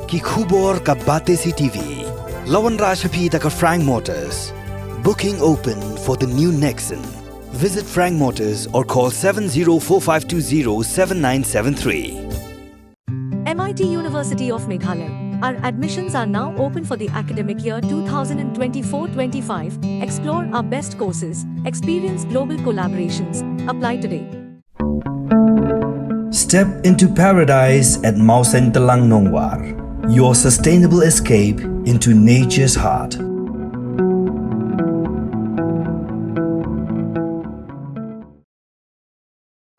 ki khubor ka bate CTV. Lawan Rashapi taka Frank Motors. Booking open for the new Nexon. Visit Frank Motors or call 7045207973. MIT University of Meghalaya. Our admissions are now open for the academic year 2024-25. Explore our best courses, experience global collaborations. Apply today. Step into paradise at Mausen Telang Nongwar. Your sustainable escape into nature's heart.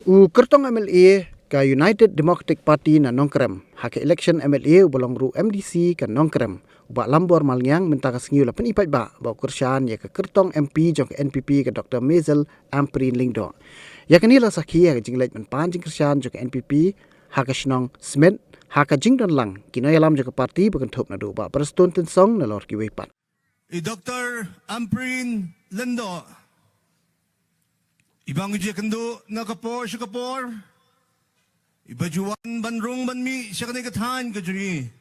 Kertong MLA ka United Democratic Party na nongkrem hak election MLA bolong ru MDC ka nongkrem ba lambor malngyang mentaka sengiu la penipat ba kersan ya ka kertong MP jong NPP ka Dr. Mazel Amprin Lingdo ya kanila sakhi ya jinglet men panjing kersan jong NPP hak snong Smith hak jingdon lang kinoyalam jong parti bukan thop na do ba perston tensong na lor ki wepat Dr. Amprin Lingdo ibang ije kendo nakapor syukapor Ibajuan banrong banmi siya kanay katahan kajuri.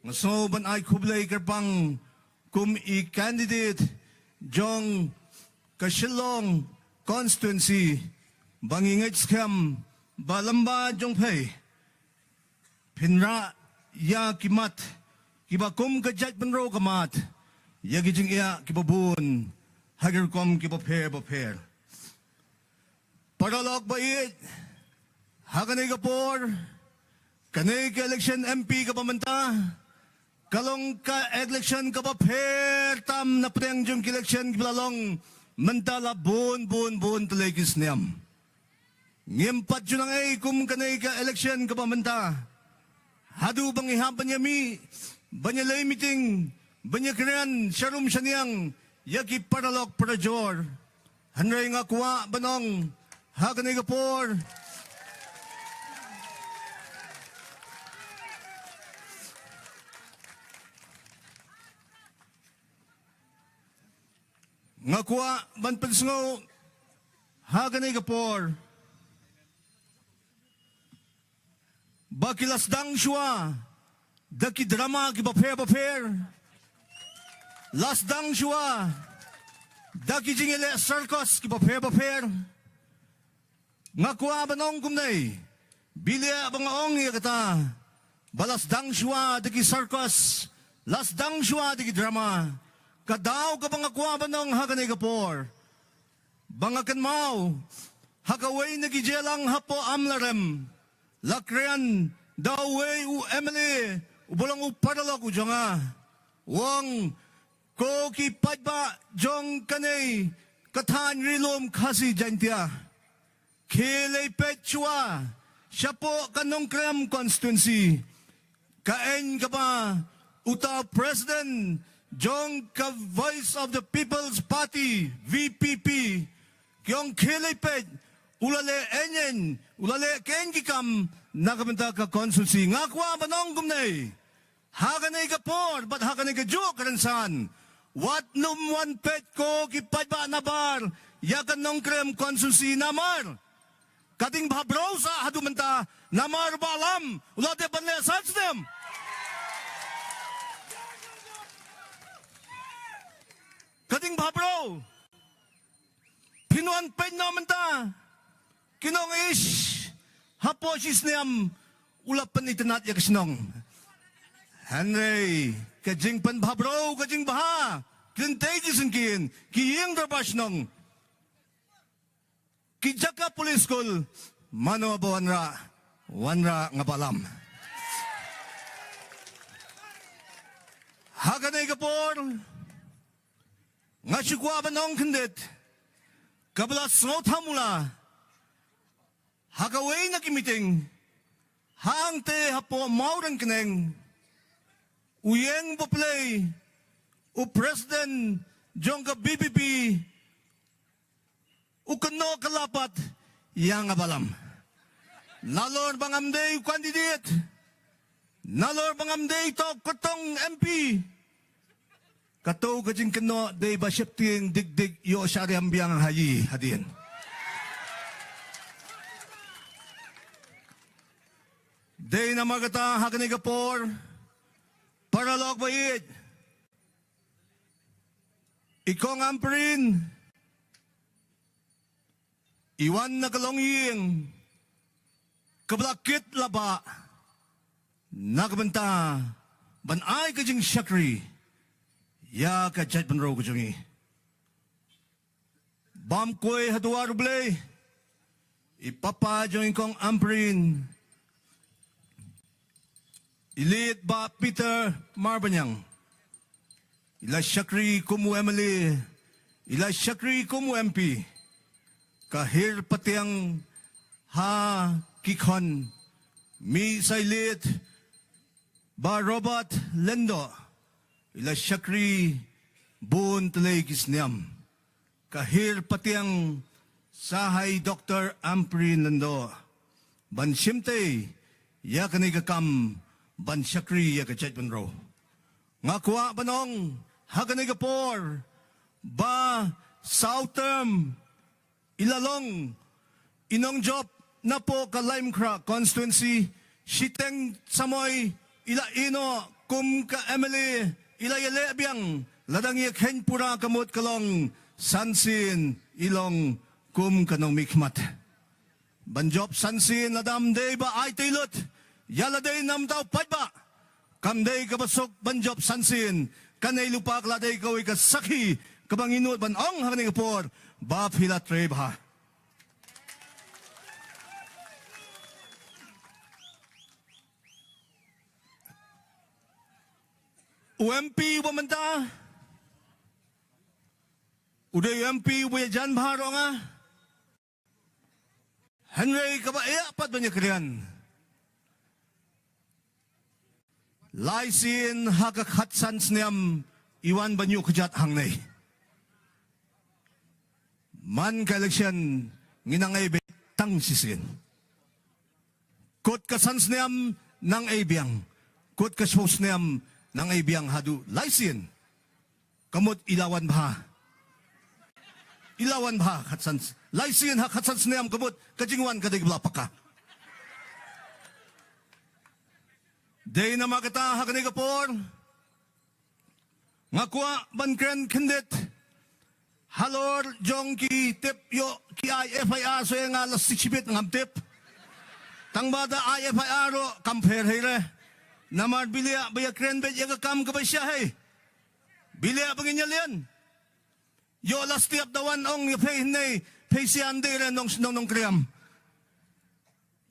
Ngaso ban ay kublay karpang kum i-candidate jong kasilong constituency bangingay skam balamba jong pay. Pinra ya kimat kiba kum kajat banro kamat yagijing iya kibabun hagar kum kibaper. Paralog ba it? Hakanay kapor, kanay ka election MP ka pamanta, kalong ka election ka pa tam na preng jong election kilalong mantala bun talay kisniyam. Ngimpat yun ang ay kum kanay ka election ka pamanta, hadu bang ihapan niya mi, banya lay meeting, banya kiran, syarum siya niyang, yaki paralok parajor, hanray nga kuwa banong, hakanay kapor, nga kuwa ban pensngo haganay kapor bakilas dang shua daki drama ki baper las dang shua daki jingele circus ki baper nga kuwa banong kumnay bilia bangaong iya kata balas dang shua daki circus las dang shua daki drama Kadaw ka bang akwa ng haganay kapor? Bangakan mau, hakaway nagijelang hapo amlarem. Lakrean, daway u emily, ubulang u paralog u jonga. Wang, ko ki padba jong kanay, katan rilom kasi jantia. Kilay petchua, siya po kanong krem constituency. Kain ka ba, uta president, Jong ka Voice of the People's Party, VPP, kiyong kilipid, ulale enyen, ulale kengikam, nakamenta ka konsulsi. Nga kwa manong gumnay, haganay ka por, but haganay ka juk karansan. What numwan pet ko, kipad ba nabar, yakan nong krem konsulsi namar. Kating babraw sa hadumenta, namar balam, ulate banle satsnem. Kading babro, pinuan pen naman ta, kinong ish, hapo sisniyam, ulapan itinat ya kasinong. Henry, kajing pan babro, kajing baha, kintay jisengkin, kiyeng drabash nong, kijaka police school, mano abo wanra nga balam. Haganay kapor, nga sikwa ba nong kandit, kabala snot hamula, hakaway na kimiting, haang te hapo maurang kineng, uyeng poplay, u president, jong ka BBB, u kano kalapat, yang abalam. Nalor bangamday candidate, nalor bangamday to kotong MP, Kato kajing kano day basyepting digdig yo syari ambiang hayi hadin. Day na magata haganay kapor, Paralog bait. Ikong amperin. Iwan na kalongying. Kablakit laba. Nakabanta. Banay ka jing syakri. Ya ka chat banro ko jungi. Bam koy hadwa ruble. Ipapa jong ikong amperin. Ilit ba Peter Marbanyang. Ila syakri kumu Emily. Ila syakri kumu MP. Kahir patiang ha kikon. Mi sailit ba Robert Lendo. Ila syakri bun tulay kisniam. Kahir patiang sahay Dr. Amprin Lendo. Ban simte ya kanay kakam ban syakri ya kachat banro. Nga kuwa banong haganay kapor ba South term ilalong inong job na po ka Limecra constituency siteng samoy ila ino kum ka Emily ila yale biyang ladang yakhen pura kamot kalong sansin ilong kum kanong mikmat banjob sansin ladam day ba ay tilot yala day nam tao patba kam day kabasok banjob sansin kanay lupak laday kawi kasaki kabanginut banong haganay kapor ba pila treba. UMP wamanta. Uday UMP wajan baharo nga. Henry kabaya pat banyak kalian. Laisin hakakhatsan sniam iwan banyu kejat hangnay. Man ka eleksyon nginangay betang sisin. Kot kasans niyam nang aibiyang. Kot kasos niyam nang aibiyang hadu laisin. Kamot ilawan baha. Ilawan baha katsans. Laisin ha katsans niyam kamot kajingwan kadig blapaka. Day na makita ha kanigapor. Ngakwa bankren kendit. Halor jong ki tip yo ki IFIR so yung alas 6 ng tip. Tangbada IFIR ro kamper hire. Namar bilia baya krenbet yaga kam ka ba siya hey. Bilia bangin yan. Yo alas tiap dawan ong pay hinay pay si ande rin nong kriyam.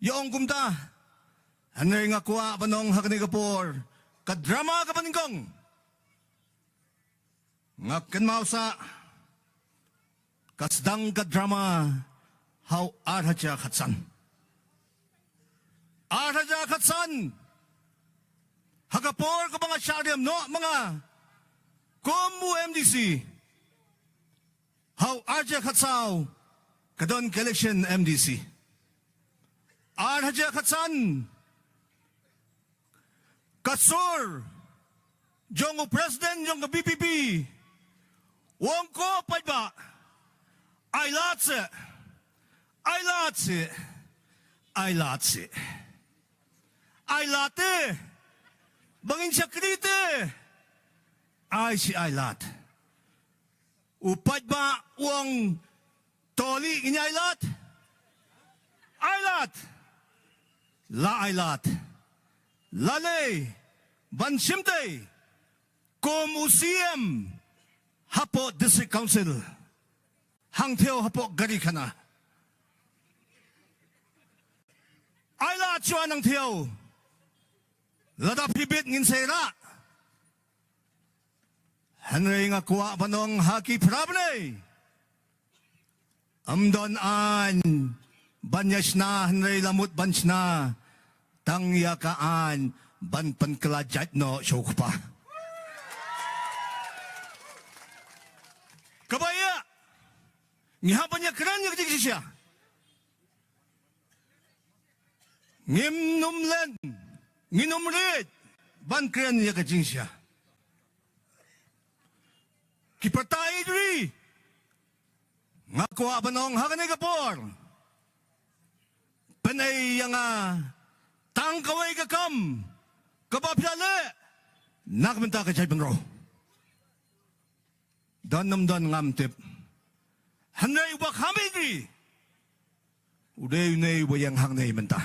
Yo ong kumta. Hanay nga kuha pa nong hakanigapor. Kadrama ka paningkong. Ngakken mausa. Kasdang ka drama how arhaja khatsan. Arhaja khatsan. Hagapor ka mga syariam no mga kumu MDC. How arhaja khatsaw kadon election MDC. Arhaja khatsan. Kasur jong president jong BPP. Wong ko pa ba? I lots it. I lots it. I lots it. I late. Bangin siya krite. Ay si I lot. Upad ba uang toli inya I lot? I lot. La I lot. Lale. Bansimte. Kumusiem. Hapo District Council. Hangteo hapok gari ka na. Ay lahat siya ng tiyaw. Lada pibit ngin sera. Henry nga kuwa pa nung haki prabne. Amdon an. Banyas na Henry lamut bans na. Tangya kaan. Ban pankalajat no syok pa. Kabaya. Ngihapan niya keran niya kajik siya. Ngimnumlen. Nginumrit. Ban keran niya kajik siya. Kipatay diri. Ngakuha ba nung hakanay kapor. Panay yang tangkaway kakam. Kabapyale. Nakmenta ka chay benro. Dan namdan ngamtip. Hanay wa kami ni. Uday unay wayang hangnay menta.